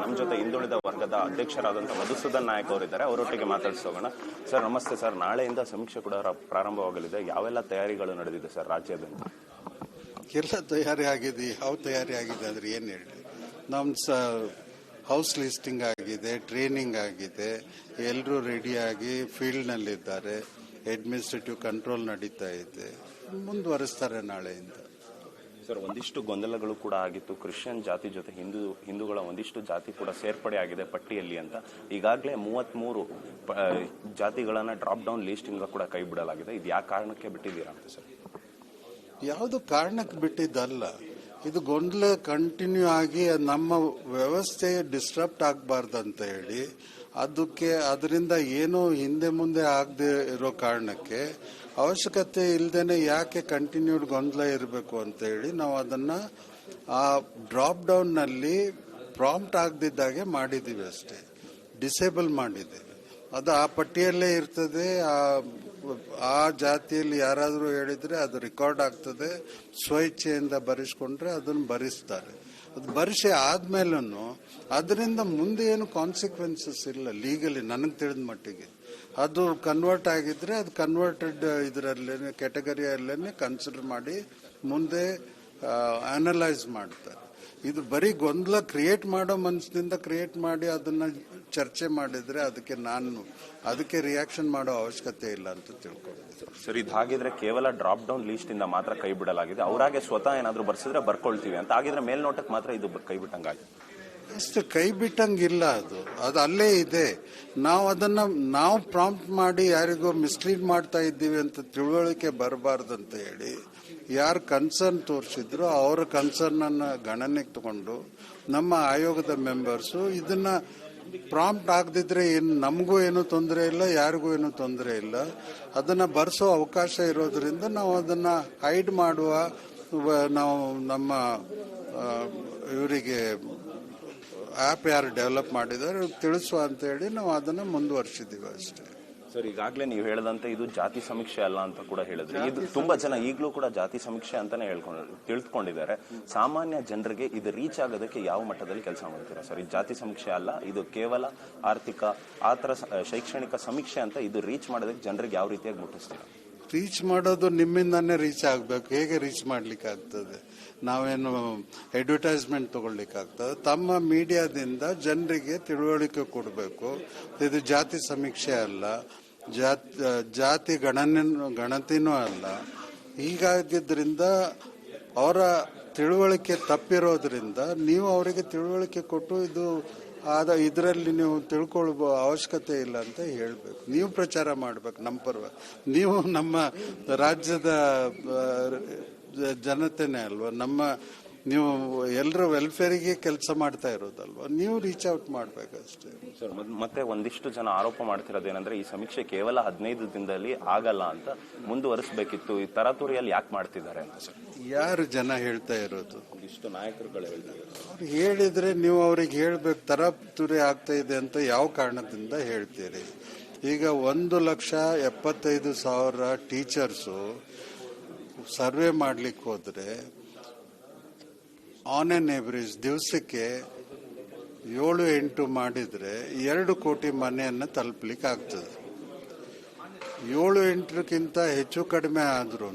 ನಮ್ಮ ಜೊತೆ ಹಿಂದುಳಿದ ವರ್ಗದ ಅಧ್ಯಕ್ಷರಾದಂತಹ ಮಧುಸೂದನ್ ನಾಯಕ್ ಅವರಿದ್ದಾರೆ, ಅವರೊಟ್ಟಿಗೆ ಮಾತಾಡಿಸೋಣ. ಸರ್ ನಮಸ್ತೆ ಸರ್. ನಾಳೆಯಿಂದ ಸಮೀಕ್ಷೆ ಕೂಡ ಪ್ರಾರಂಭವಾಗಲಿದೆ. ಯಾವೆಲ್ಲ ತಯಾರಿಗಳು ನಡೆದಿದೆ ಸರ್ ರಾಜ್ಯದಿಂದ? ಎಲ್ಲ ತಯಾರಿ ಆಗಿದೆ. ಯಾವ ತಯಾರಿ ಆಗಿದೆ ಅಂದ್ರೆ ಏನು ಹೇಳಿ, ನಮ್ಮ ಹೌಸ್ ಲಿಸ್ಟಿಂಗ್ ಆಗಿದೆ, ಟ್ರೈನಿಂಗ್ ಆಗಿದೆ, ಎಲ್ಲರೂ ರೆಡಿಯಾಗಿ ಫೀಲ್ಡ್ನಲ್ಲಿದ್ದಾರೆ. ಅಡ್ಮಿನಿಸ್ಟ್ರೇಟಿವ್ ಕಂಟ್ರೋಲ್ ನಡೀತಾ ಇದೆ, ಮುಂದುವರಿಸ್ತಾರೆ ನಾಳೆಯಿಂದ. ಸರ್, ಒಂದಿಷ್ಟು ಗೊಂದಲಗಳು ಕೂಡ ಆಗಿತ್ತು. ಕ್ರಿಶ್ಚಿಯನ್ ಜಾತಿ ಜೊತೆ ಹಿಂದೂಗಳ ಒಂದಿಷ್ಟು ಜಾತಿ ಕೂಡ ಸೇರ್ಪಡೆ ಆಗಿದೆ ಪಟ್ಟಿಯಲ್ಲಿ ಅಂತ. ಈಗಾಗಲೇ 33 ಜಾತಿಗಳನ್ನ ಡ್ರಾಪ್ ಡೌನ್ ಲಿಸ್ಟ್ ಇಂದ ಕೂಡ ಕೈ ಬಿಡಲಾಗಿದೆ. ಇದು ಯಾವ ಕಾರಣಕ್ಕೆ ಬಿಟ್ಟಿದ್ದೀರಾ ಅಂತ ಸರ್? ಯಾವುದು ಕಾರಣಕ್ಕೆ ಬಿಟ್ಟಿದ್ದಲ್ಲ, ಇದು ಗೊಂದಲ ಕಂಟಿನ್ಯೂ ಆಗಿ ನಮ್ಮ ವ್ಯವಸ್ಥೆ ಡಿಸ್ಟರ್ಬ್ ಆಗಬಾರ್ದು ಅಂತ ಹೇಳಿ ಅದರಿಂದ ಏನೋ ಹಿಂದೆ ಮುಂದೆ ಆಗದೆ ಇರೋ ಕಾರಣಕ್ಕೆ ಅವಶ್ಯಕತೆ ಇಲ್ಲದೇನೆ ಯಾಕೆ ಕಂಟಿನ್ಯೂಡ್ ಗೊಂದಲ ಇರಬೇಕು ಅಂತ ಹೇಳಿ ನಾವು ಅದನ್ನ ಆ ಡ್ರಾಪ್ ಡೌನ್ ನಲ್ಲಿ ಪ್ರಾಂಪ್ಟ್ ಆಗದಿದ್ದಾಗೆ ಮಾಡಿದೀವಿ ಅಷ್ಟೇ. ಡಿಸೇಬಲ್ ಮಾಡಿದ್ದೀವಿ. ಅದು ಆ ಪಟ್ಟಿಯಲ್ಲೇ ಇರ್ತದೆ. ಆ ಜಾತಿಯಲ್ಲಿ ಯಾರಾದರೂ ಹೇಳಿದ್ರೆ ಅದು ರೆಕಾರ್ಡ್ ಆಗ್ತದೆ. ಸ್ವಇಚ್ಛೆಯಿಂದ ಬರೆಸ್ಕೊಂಡ್ರೆ ಅದನ್ನು ಬರೆಸ್ತಾರೆ. ಅದು ಬರಿಸಿ ಆದ್ಮೇಲೂ ಅದರಿಂದ ಮುಂದೆ ಏನು ಕಾನ್ಸಿಕ್ವೆನ್ಸಸ್ ಇಲ್ಲ ಲೀಗಲಿ, ನನಗೆ ತಿಳಿದ ಮಟ್ಟಿಗೆ. ಅದು ಕನ್ವರ್ಟ್ ಆಗಿದ್ರೆ ಅದು ಕನ್ವರ್ಟೆಡ್ ಇದರಲ್ಲೇನೆ ಕ್ಯಾಟಗರಿಯಲ್ಲೇನೆ ಕನ್ಸಿಡರ್ ಮಾಡಿ ಮುಂದೆ ಅನಲೈಸ್ ಮಾಡ್ತಾರೆ. ಇದು ಬರೀ ಗೊಂದಲ ಕ್ರಿಯೇಟ್ ಮಾಡೋ ಮನಸ್ಸಿನಿಂದ ಕ್ರಿಯೇಟ್ ಮಾಡಿ ಅದನ್ನ ಚರ್ಚೆ ಮಾಡಿದ್ರೆ ಅದಕ್ಕೆ ರಿಯಾಕ್ಷನ್ ಮಾಡೋ ಅವಶ್ಯಕತೆ ಇಲ್ಲ ಅಂತ ತಿಳ್ಕೊಂಡಿದ್ದೆ. ಸರ್, ಇದು ಹಾಗಿದ್ರೆ ಕೇವಲ ಡ್ರಾಪ್ ಡೌನ್ ಲಿಸ್ಟ್ ಇಂದ ಮಾತ್ರ ಕೈ ಬಿಡಲಾಗಿದೆ. ಅವರಾಗೆ ಸ್ವತಃ ಏನಾದ್ರು ಬರ್ಸಿದ್ರೆ ಬರ್ಕೊಳ್ತೀವಿ ಅಂತ. ಹಾಗಿದ್ರೆ ಮೇಲ್ನೋಟಕ್ಕೆ ಮಾತ್ರ ಇದು ಕೈ ಬಿಟ್ಟಂಗಾಗಿದೆ. ಅಷ್ಟು ಕೈ ಬಿಟ್ಟಂಗಿಲ್ಲ. ಅದು ಅಲ್ಲೇ ಇದೆ. ನಾವು ಪ್ರಾಂಪ್ಟ್ ಮಾಡಿ ಯಾರಿಗೋ ಮಿಸ್ಲೀಡ್ ಮಾಡ್ತಾ ಇದ್ದೀವಿ ಅಂತ ತಿಳುವಳಿಕೆ ಬರಬಾರ್ದು ಅಂತ ಹೇಳಿ ಯಾರು ಕನ್ಸರ್ನ್ ತೋರಿಸಿದ್ರು ಅವರ ಕನ್ಸರ್ನ್ ಅನ್ನ ಗಣನೆಗೆ ತಗೊಂಡು ನಮ್ಮ ಆಯೋಗದ ಮೆಂಬರ್ಸು ಇದನ್ನ ಪ್ರಾಂಪ್ಟ್ ಆಗದಿದ್ರೆ ನಮಗೂ ಏನೂ ತೊಂದರೆ ಇಲ್ಲ, ಯಾರಿಗೂ ಏನೂ ತೊಂದರೆ ಇಲ್ಲ. ಅದನ್ನ ಬರ್ಸೋ ಅವಕಾಶ ಇರೋದ್ರಿಂದ ನಾವು ಅದನ್ನ ಹೈಡ್ ಮಾಡುವ, ನಾವು ನಮ್ಮ ಇವರಿಗೆ ಆ್ಯಪ್ ಯಾರು ಡೆವಲಪ್ ಮಾಡಿದ್ದಾರೆ ತಿಳಿಸುವ ಅಂತ ಹೇಳಿ ನಾವು ಅದನ್ನ ಮುಂದುವರಿಸಿದ್ದೀವಿ ಅಷ್ಟೇ. ಸರ್, ಈಗಾಗಲೇ ನೀವು ಹೇಳದಂತೆ ಇದು ಜಾತಿ ಸಮೀಕ್ಷೆ ಅಲ್ಲ ಅಂತ ಕೂಡ ಹೇಳಿದ್ರೆ, ಇದು ತುಂಬಾ ಜನ ಈಗಲೂ ಕೂಡ ಜಾತಿ ಸಮೀಕ್ಷೆ ಅಂತಾನೆ ತಿಳ್ಕೊಂಡಿದ್ದಾರೆ. ಸಾಮಾನ್ಯ ಜನರಿಗೆ ಇದು ರೀಚ್ ಆಗೋದಕ್ಕೆ ಯಾವ ಮಟ್ಟದಲ್ಲಿ ಕೆಲಸ ಮಾಡ್ತೀರಾ ಸರ್? ಇದು ಜಾತಿ ಸಮೀಕ್ಷೆ ಅಲ್ಲ, ಇದು ಕೇವಲ ಆರ್ಥಿಕ ಆತರ ಶೈಕ್ಷಣಿಕ ಸಮೀಕ್ಷೆ ಅಂತ. ಇದು ರೀಚ್ ಮಾಡೋದಕ್ಕೆ ಜನರಿಗೆ ಯಾವ ರೀತಿಯಾಗಿ ಮುಟ್ಟಿಸ್ತೀರಾ? ರೀಚ್ ಮಾಡೋದು ನಿಮ್ಮಿಂದಾನೇ ರೀಚ್ ಆಗಬೇಕು. ಹೇಗೆ ರೀಚ್ ಮಾಡ್ಲಿಕ್ಕೆ ಆಗ್ತದೆ? ನಾವೇನು ಅಡ್ವರ್ಟೈಸ್ಮೆಂಟ್ ತಗೊಳ್ಲಿಕ್ಕಾಗ್ತದೆ? ತಮ್ಮ ಮೀಡಿಯಾದಿಂದ ಜನರಿಗೆ ತಿಳುವಳಿಕೆ ಕೊಡಬೇಕು. ಇದು ಜಾತಿ ಸಮೀಕ್ಷೆ ಅಲ್ಲ, ಜಾತಿ ಗಣತಿನೂ ಅಲ್ಲ. ಹೀಗಾಗಿದ್ರಿಂದ ಅವರ ತಿಳುವಳಿಕೆ ತಪ್ಪಿರೋದ್ರಿಂದ ನೀವು ಅವರಿಗೆ ತಿಳುವಳಿಕೆ ಕೊಟ್ಟು ಇದರಲ್ಲಿ ನೀವು ತಿಳ್ಕೊಳ್ಳುವ ಅವಶ್ಯಕತೆ ಇಲ್ಲ ಅಂತ ಹೇಳ್ಬೇಕು. ನೀವು ಪ್ರಚಾರ ಮಾಡ್ಬೇಕು ನಮ್ಮ ಪರವಾಗಿ. ನೀವು ನಮ್ಮ ರಾಜ್ಯದ ಜನತೆನೇ ಅಲ್ವಾ, ನೀವು ಎಲ್ಲರ ವೆಲ್ಫೇರಿಗೆ ಕೆಲಸ ಮಾಡ್ತಾ ಇರೋದಲ್ವಾ, ನೀವು ರೀಚ್ ಔಟ್ ಮಾಡ್ಬೇಕಷ್ಟೇ. ಸರ್, ಮತ್ತೆ ಒಂದಿಷ್ಟು ಜನ ಆರೋಪ ಮಾಡ್ತಿರೋದೇನಂದ್ರೆ ಈ ಸಮೀಕ್ಷೆ ಕೇವಲ 15 ದಿನದಲ್ಲಿ ಆಗಲ್ಲ ಅಂತ, ಮುಂದುವರಿಸಬೇಕಿತ್ತು. ಈ ತರಾತುರಿಯಲ್ಲಿ ಯಾಕೆ ಮಾಡ್ತಿದ್ದಾರೆ ಅಂತ ಸರ್? ಯಾರು ಜನ ಹೇಳ್ತಾ ಇರೋದು? ಇಷ್ಟು ನಾಯಕರುಗಳು ಹೇಳ್ತಾರೆ. ಅವ್ರು ಹೇಳಿದ್ರೆ ನೀವು ಅವ್ರಿಗೆ ಹೇಳ್ಬೇಕು ತರಾತುರಿ ಆಗ್ತಾ ಇದೆ ಅಂತ ಯಾವ ಕಾರಣದಿಂದ ಹೇಳ್ತೀರಿ? ಈಗ 1,75,000 ಟೀಚರ್ಸು ಸರ್ವೆ ಮಾಡ್ಲಿಕ್ಕೆ ಹೋದ್ರೆ ಆನ್ ಎನ್ ಎವರೇಜ್ ದಿವಸಕ್ಕೆ 7-8 ಮಾಡಿದ್ರೆ 2 ಕೋಟಿ ಮನೆಯನ್ನ ತಲುಪಲಿಕ್ಕೆ ಆಗ್ತದೆ. 7-8ಕ್ಕಿಂತ ಹೆಚ್ಚು ಕಡಿಮೆ ಆದ್ರೂ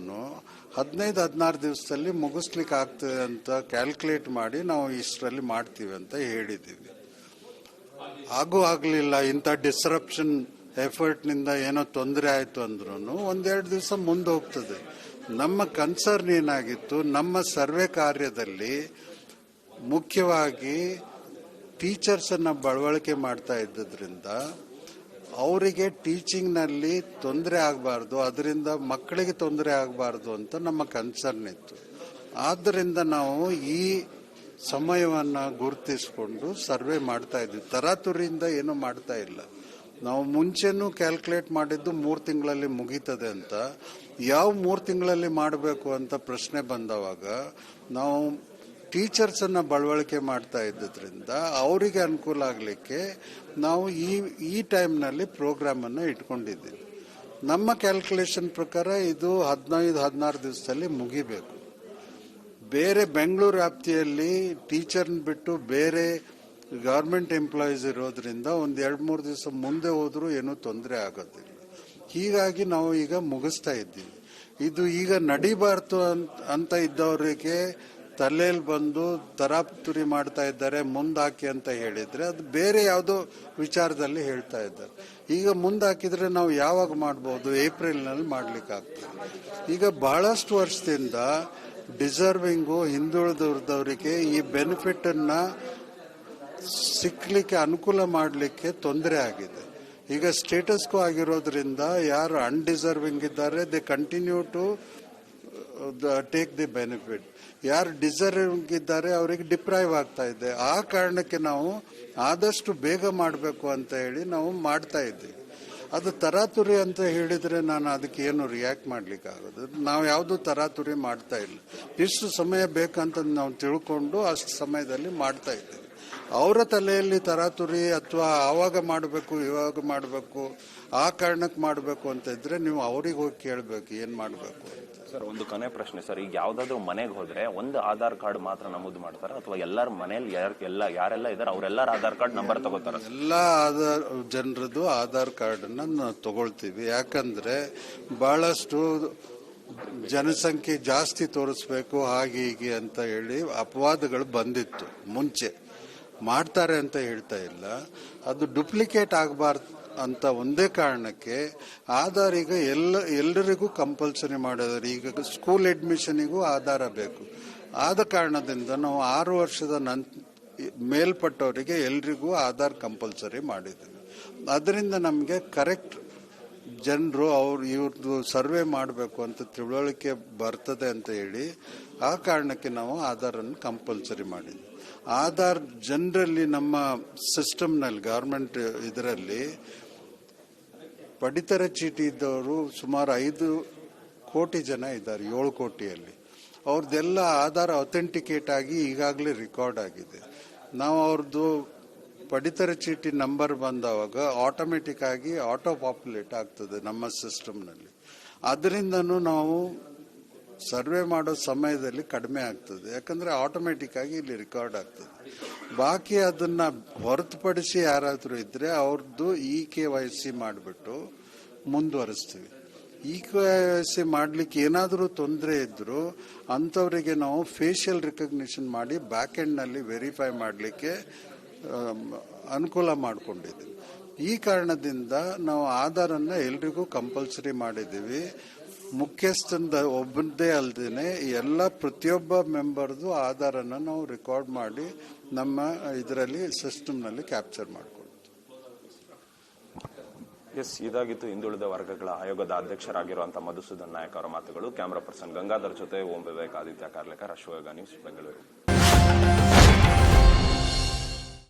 15-16 ದಿವಸದಲ್ಲಿ ಮುಗಿಸ್ಲಿಕ್ಕೆ ಆಗ್ತದೆ ಅಂತ ಕ್ಯಾಲ್ಕುಲೇಟ್ ಮಾಡಿ ನಾವು ಇಷ್ಟರಲ್ಲಿ ಮಾಡ್ತೀವಿ ಅಂತ ಹೇಳಿದ್ದೀವಿ. ಆಗ್ಲಿಲ್ಲ. ಇಂಥ ಡಿಸ್ರಪ್ಷನ್ ಎಫರ್ಟ್ ನಿಂದ ಏನೋ ತೊಂದರೆ ಆಯ್ತು ಅಂದ್ರೂ 1-2 ದಿವಸ ಮುಂದೆ ಹೋಗ್ತದೆ. ನಮ್ಮ ಕನ್ಸರ್ನ್ ಏನಾಗಿತ್ತು, ನಮ್ಮ ಸರ್ವೆ ಕಾರ್ಯದಲ್ಲಿ ಮುಖ್ಯವಾಗಿ ಟೀಚರ್ಸ್ ಅನ್ನ ಬಳವಳಿಕೆ ಮಾಡ್ತಾ ಇದ್ದದ್ರಿಂದ ಅವರಿಗೆ ಟೀಚಿಂಗ್ ನಲ್ಲಿ ತೊಂದರೆ ಆಗಬಾರ್ದು, ಅದರಿಂದ ಮಕ್ಕಳಿಗೆ ತೊಂದರೆ ಆಗಬಾರ್ದು ಅಂತ ನಮ್ಮ ಕನ್ಸರ್ನ್ ಇತ್ತು. ಆದ್ದರಿಂದ ನಾವು ಈ ಸಮಯವನ್ನ ಗುರುತಿಸಿಕೊಂಡು ಸರ್ವೆ ಮಾಡ್ತಾ ಇದ್ವಿ. ತರಾತುರಿಯಿಂದ ಏನು ಮಾಡ್ತಾ ಇಲ್ಲ. ನಾವು ಮುಂಚೆನೂ ಕ್ಯಾಲ್ಕುಲೇಟ್ ಮಾಡಿದ್ದು 3 ತಿಂಗಳಲ್ಲಿ ಮುಗೀತದೆ ಅಂತ. ಯಾವ 3 ತಿಂಗಳಲ್ಲಿ ಮಾಡಬೇಕು ಅಂತ ಪ್ರಶ್ನೆ ಬಂದವಾಗ ನಾವು ಟೀಚರ್ಸ್ ಅನ್ನ ಬಳವಳಿಕೆ ಮಾಡ್ತಾ ಇದ್ದರಿಂದ ಅವರಿಗೆ ಅನುಕೂಲ ಆಗಲಿಕ್ಕೆ ನಾವು ಈ ಟೈಮ್ನಲ್ಲಿ ಪ್ರೋಗ್ರಾಮ್ ಅನ್ನ ಇಟ್ಕೊಂಡಿದ್ದೀವಿ. ನಮ್ಮ ಕ್ಯಾಲ್ಕುಲೇಷನ್ ಪ್ರಕಾರ ಇದು 15-16 ದಿವಸದಲ್ಲಿ ಮುಗಿಬೇಕು. ಬೇರೆ ಬೆಂಗಳೂರು ವ್ಯಾಪ್ತಿಯಲ್ಲಿ ಟೀಚರ್ನ ಬಿಟ್ಟು ಬೇರೆ ಗೌರ್ಮೆಂಟ್ ಎಂಪ್ಲಾಯೀಸ್ ಇರೋದ್ರಿಂದ ಒಂದು 2-3 ದಿವಸ ಮುಂದೆ ಹೋದ್ರೂ ಏನೂ ತೊಂದರೆ ಆಗೋದಿಲ್ಲ. ಹೀಗಾಗಿ ನಾವು ಈಗ ಮುಗಿಸ್ತಾ ಇದ್ದೀವಿ. ಇದು ಈಗ ನಡಿಬಾರ್ದು ಅಂತ ಇದ್ದವರಿಗೆ ತಲೆಯಲ್ಲಿ ಬಂದು ತರಾತುರಿ ಮಾಡ್ತಾ ಇದ್ದಾರೆ, ಮುಂದಾಕಿ ಅಂತ ಹೇಳಿದ್ರೆ ಅದು ಬೇರೆ ಯಾವುದೋ ವಿಚಾರದಲ್ಲಿ ಹೇಳ್ತಾ ಇದ್ದಾರೆ. ಈಗ ಮುಂದಾಕಿದ್ರೆ ನಾವು ಯಾವಾಗ ಮಾಡ್ಬೋದು? ಏಪ್ರಿಲ್ನಲ್ಲಿ ಮಾಡ್ಲಿಕ್ಕಾಗ್ತದೆ. ಈಗ ಬಹಳಷ್ಟು ವರ್ಷದಿಂದ ಡಿಸರ್ವಿಂಗು ಹಿಂದುಳಿದವರಿಗೆ ಈ ಬೆನಿಫಿಟ್ ಅನ್ನ ಸಿಕ್ಲಿಕ್ಕೆ ಅನುಕೂಲ ಮಾಡಲಿಕ್ಕೆ ತೊಂದರೆ ಆಗಿದೆ. ಈಗ ಸ್ಟೇಟಸ್ಗೂ ಆಗಿರೋದ್ರಿಂದ ಯಾರು ಅನ್ಡಿಸರ್ವಿಂಗ್ ಇದ್ದಾರೆ they continue to take the benefit. ಯಾರು ಡಿಸರ್ವಿಂಗ್ ಇದ್ದಾರೆ ಅವರಿಗೆ ಡಿಪ್ರೈವ್ ಆಗ್ತಾ ಇದೆ. ಆ ಕಾರಣಕ್ಕೆ ನಾವು ಆದಷ್ಟು ಬೇಗ ಮಾಡಬೇಕು ಅಂತ ಹೇಳಿ ನಾವು ಮಾಡ್ತಾ ಇದ್ದೀವಿ. ಅದು ತರಾತುರಿ ಅಂತ ಹೇಳಿದ್ರೆ ನಾನು ಅದಕ್ಕೆ ಏನು ರಿಯಾಕ್ಟ್ ಮಾಡ್ಲಿಕ್ಕೆ ಆಗೋದು. ನಾವು ಯಾವುದು ತರಾತುರಿ ಮಾಡ್ತಾ ಇಲ್ಲ. ಇಷ್ಟು ಸಮಯ ಬೇಕಂತ ನಾವು ತಿಳ್ಕೊಂಡು ಅಷ್ಟು ಸಮಯದಲ್ಲಿ ಮಾಡ್ತಾ ಇದ್ದೀವಿ. ಅವರ ತಲೆಯಲ್ಲಿ ತರಾತುರಿ ಅಥವಾ ಆವಾಗ ಮಾಡಬೇಕು ಇವಾಗ ಮಾಡಬೇಕು ಆ ಕಾರಣಕ್ಕೆ ಮಾಡಬೇಕು ಅಂತ ಇದ್ರೆ ನೀವು ಅವ್ರಿಗೆ ಹೋಗಿ ಕೇಳಬೇಕು ಏನು ಮಾಡಬೇಕು ಅಂತ. ಸರ್, ಒಂದು ಕೊನೆ ಪ್ರಶ್ನೆ ಸರ್. ಈಗ ಯಾವ್ದಾದ್ರು ಮನೆಗೆ ಹೋದ್ರೆ ಒಂದು ಆಧಾರ್ ಕಾರ್ಡ್ ಮಾತ್ರ ನಮೂದು ಮಾಡ್ತಾರೆ ಅಥವಾ ಎಲ್ಲರ ಮನೇಲಿ ಯಾರೆಲ್ಲ ಇದಾರೆ ಅವರೆಲ್ಲರ ಆಧಾರ್ ಕಾರ್ಡ್ ನಂಬರ್ ತಗೋತಾರ? ಎಲ್ಲ ಆಧಾರ್ ಜನರದ್ದು ಆಧಾರ್ ಕಾರ್ಡ್ ಅನ್ನ ತಗೊಳ್ತೀವಿ. ಯಾಕಂದ್ರೆ ಬಹಳಷ್ಟು ಜನಸಂಖ್ಯೆ ಜಾಸ್ತಿ ತೋರಿಸ್ಬೇಕು ಹಾಗೆ ಹೀಗೆ ಅಂತ ಹೇಳಿ ಅಪವಾದಗಳು ಬಂದಿತ್ತು. ಮುಂಚೆ ಮಾಡ್ತಾರೆ ಅಂತ ಹೇಳ್ತಾ ಇಲ್ಲ, ಅದು ಡೂಪ್ಲಿಕೇಟ್ ಆಗಬಾರ್ದು ಅಂತ ಒಂದೇ ಕಾರಣಕ್ಕೆ ಆಧಾರ್ ಈಗ ಎಲ್ಲರಿಗೂ ಕಂಪಲ್ಸರಿ ಮಾಡಿದ್ದಾರೆ. ಈಗ ಸ್ಕೂಲ್ ಅಡ್ಮಿಷನಿಗೂ ಆಧಾರ ಬೇಕು. ಆದ ಕಾರಣದಿಂದ ನಾವು 6 ವರ್ಷದ ಮೇಲ್ಪಟ್ಟವರಿಗೆ ಎಲ್ರಿಗೂ ಆಧಾರ್ ಕಂಪಲ್ಸರಿ ಮಾಡಿದ್ದೀವಿ. ಅದರಿಂದ ನಮಗೆ ಕರೆಕ್ಟ್ ಜನರು ಇವ್ರದ್ದು ಸರ್ವೆ ಮಾಡಬೇಕು ಅಂತ ತಿಳುವಳಿಕೆ ಬರ್ತದೆ ಅಂತ ಹೇಳಿ ಆ ಕಾರಣಕ್ಕೆ ನಾವು ಆಧಾರನ್ನು ಕಂಪಲ್ಸರಿ ಮಾಡಿದ್ವಿ. ಆಧಾರ್ ಜನರಲ್ಲಿ ನಮ್ಮ ಸಿಸ್ಟಮ್ನಲ್ಲಿ ಗವರ್ಮೆಂಟ್ ಇದರಲ್ಲಿ ಪಡಿತರ ಚೀಟಿ ಇದ್ದವರು ಸುಮಾರು 5 ಕೋಟಿ ಜನ ಇದ್ದಾರೆ. 7 ಕೋಟಿಯಲ್ಲಿ ಅವ್ರದ್ದೆಲ್ಲ ಆಧಾರ್ ಅಥೆಂಟಿಕೇಟ್ ಆಗಿ ಈಗಾಗಲೇ ರೆಕಾರ್ಡ್ ಆಗಿದೆ. ನಾವು ಅವ್ರದ್ದು ಪಡಿತರ ಚೀಟಿ ನಂಬರ್ ಬಂದವಾಗ ಆಟೋಮೆಟಿಕ್ ಆಗಿ ಆಟೋ ಪಾಪ್ಯುಲೇಟ್ ಆಗ್ತದೆ ನಮ್ಮ ಸಿಸ್ಟಮ್ನಲ್ಲಿ. ಅದರಿಂದನೂ ನಾವು ಸರ್ವೆ ಮಾಡೋ ಸಮಯದಲ್ಲಿ ಕಡಿಮೆ ಆಗ್ತದೆ. ಯಾಕಂದ್ರೆ ಆಟೋಮೆಟಿಕ್ ಆಗಿ ಇಲ್ಲಿ ರೆಕಾರ್ಡ್ ಆಗ್ತದೆ. ಬಾಕಿ ಅದನ್ನ ಹೊರತುಪಡಿಸಿ ಯಾರಾದರೂ ಇದ್ರೆ ಅವ್ರದ್ದು EKYC ಮಾಡಿಬಿಟ್ಟು ಮುಂದುವರಿಸ್ತೀವಿ. EKYC ಮಾಡ್ಲಿಕ್ಕೆ ಏನಾದರೂ ತೊಂದರೆ ಇದ್ರು ಅಂಥವರಿಗೆ ನಾವು ಫೇಶಿಯಲ್ ರಿಕಗ್ನಿಷನ್ ಮಾಡಿ ಬ್ಯಾಕ್ ಎಂಡ್ ನಲ್ಲಿ ವೆರಿಫೈ ಮಾಡಲಿಕ್ಕೆ ಅನುಕೂಲ ಮಾಡಿಕೊಂಡಿದ್ದೀವಿ. ಈ ಕಾರಣದಿಂದ ನಾವು ಆಧಾರನ್ನ ಎಲ್ರಿಗೂ ಕಂಪಲ್ಸರಿ ಮಾಡಿದ್ದೀವಿ. ಮುಖ್ಯಸ್ಥಂದ ಒಬ್ಬದೇ ಅಲ್ಲದೇನೆ ಎಲ್ಲ ಪ್ರತಿಯೊಬ್ಬ ಮೆಂಬರ್ದು ಆಧಾರನ ನಾವು ರೆಕಾರ್ಡ್ ಮಾಡಿ ನಮ್ಮ ಇದರಲ್ಲಿ ಸಿಸ್ಟಮ್ನಲ್ಲಿ ಕ್ಯಾಪ್ಚರ್ ಮಾಡ್ಕೊಳ್ತೀವಿ. ಎಸ್, ಇದಾಗಿತ್ತು ಹಿಂದುಳಿದ ವರ್ಗಗಳ ಆಯೋಗದ ಅಧ್ಯಕ್ಷರಾಗಿರುವಂತಹ ಮಧುಸೂದನ್ ನಾಯಕ್ ಅವರ ಮಾತುಗಳು. ಕ್ಯಾಮರಾ ಪರ್ಸನ್ ಗಂಗಾಧರ್ ಜೊತೆ ಓಂ ವಿವೇಕ್, ಆದಿತ್ಯ ಕಾರ್ಲೇಕರ್, ಅಶ್ವಗ ನ್ಯೂಸ್, ಬೆಂಗಳೂರು.